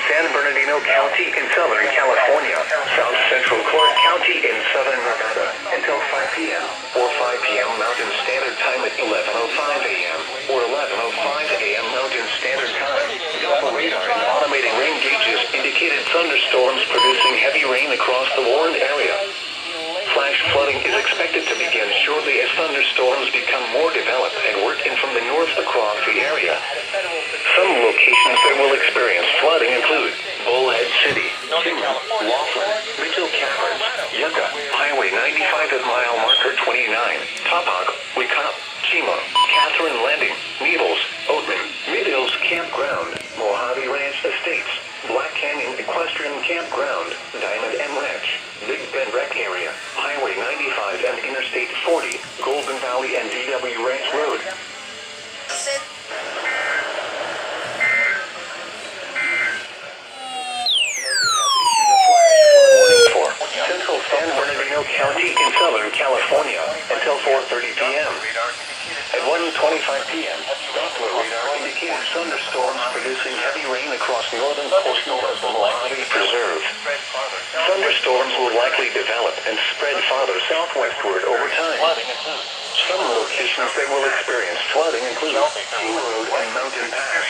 San Bernardino County in Southern California, South Central Clark County in Southern Nevada until 5 p.m. or 5 p.m. Mountain Standard Time at 11:05 a.m. or 11:05 a.m. Mountain Standard Time. Doppler radar and automated rain gauges indicated thunderstorms producing heavy rain across the warned area. Flash flooding is expected to begin shortly as thunderstorms become more developed and work in from the north across the area. Some locations that will experience flooding include Bullhead City, Kingman, Laughlin, Mitchell Caverns, Yucca, Highway 95 at mile marker 29, Topog, Wicop, Chima, Catherine Landing, Needles, Oatman, Mid-Hills Campground, Mojave Ranch Estates, Black Canyon Equestrian Campground, Diamond M Ranch, Big Bend Rec Area, Highway 95 and Interstate 40, Golden Valley and DW Ranch Road. Central San Bernardino County in Southern California until 4:30 p.m. At 1:25 p.m., Doppler radar indicated thunderstorms producing heavy rain across northern portions of the Mojave Preserve. Thunderstorms will likely develop and spread farther southwestward over time. Some locations that will experience flooding include King Road and Mountain Pass.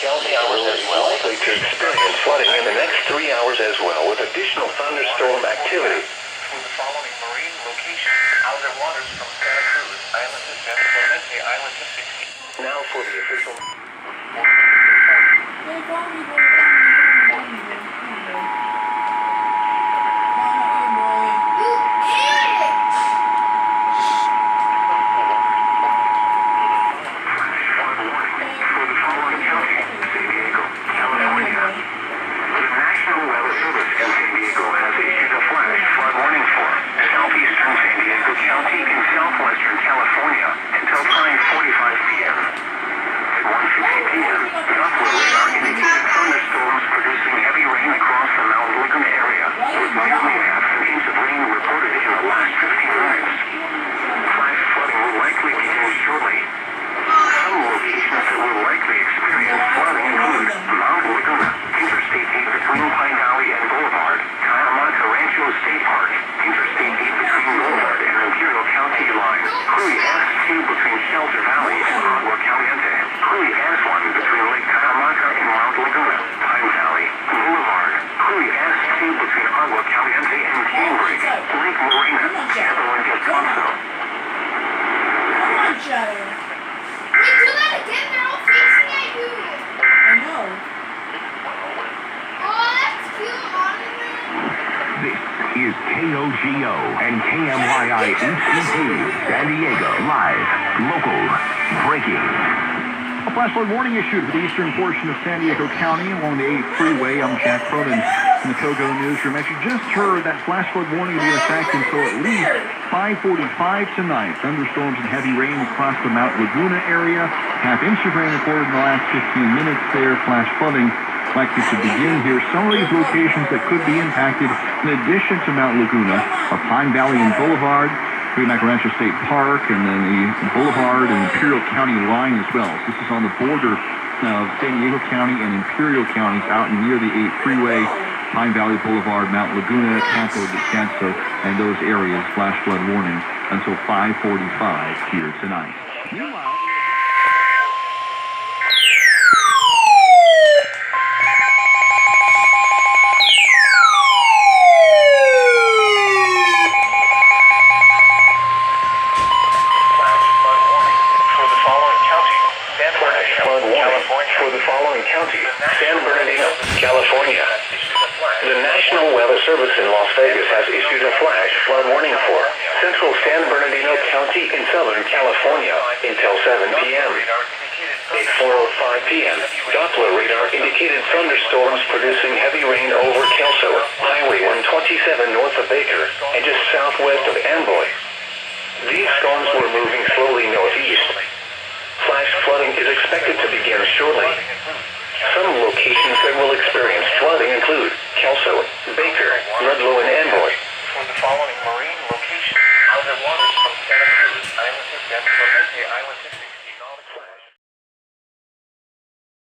Kelsey Road is likely to experience flooding in the next 3 hours as well, with additional thunderstorm activity. For the following marine locations, outer waters from Santa Cruz, Island to San Clemente, Island to 60. Now for the official... Southeastern San Diego County in southwestern California until 9:45 p.m. At 1:50 p.m., Doppler radar indicated thunderstorms producing heavy rain across the Mount Laguna area, with nearly half an inch of rain reported in the last 15 minutes. Flash flooding will likely begin shortly. Some locations that will likely experience flooding include Mount Laguna, Interstate 8 between Pine Valley and Boulevard, Cuyahoga Rancho State Park, Interstate 8 between Boulevard and Imperial County line, Cruy S2 between Shelter Valley and Agua Caliente, Cruy S1 between Lake Cuyahoga and Mount Laguna, Pine Valley, Boulevard, Cruy S2 between Agua Caliente and Cambridge, Lake Morena, Cabo and Descanso. Wait, do that again, they're all facing at you. I know. Oh, that's cute, honestly. This is KOGO and KMYI-HCT, San Diego, live, local, breaking. A flash flood warning issued for the eastern portion of San Diego County along the 8 freeway. I'm Jack Cronin in the KOGO newsroom. As you just heard, that flash flood warning will be in effect until at least 5:45 tonight. Thunderstorms and heavy rain across the Mount Laguna area. Half-inch of rain recorded in the last 15 minutes there. Flash flooding likely to begin here. Some of these locations that could be impacted, in addition to Mount Laguna, are Pine Valley and Boulevard, Cuyahoga Rancho State Park, and then the Boulevard and Imperial County line as well. So this is on the border of San Diego County and Imperial counties out near the 8 freeway, Pine Valley Boulevard, Mount Laguna, Campo Descanso, and those areas. Flash flood warning until 5:45 here tonight. Meanwhile, San Bernardino, California. The National Weather Service in Las Vegas has issued a flash flood warning for Central San Bernardino County in Southern California until 7 p.m. At 4:05 p.m., Doppler radar indicated thunderstorms producing heavy rain over Kelso, Highway 127 north of Baker, and just southwest of Amboy. These storms were moving slowly northeast. Flash flooding is expected to begin shortly. Some locations that will experience flooding include Kelso, Baker, Ludlow, and Amboy. For the following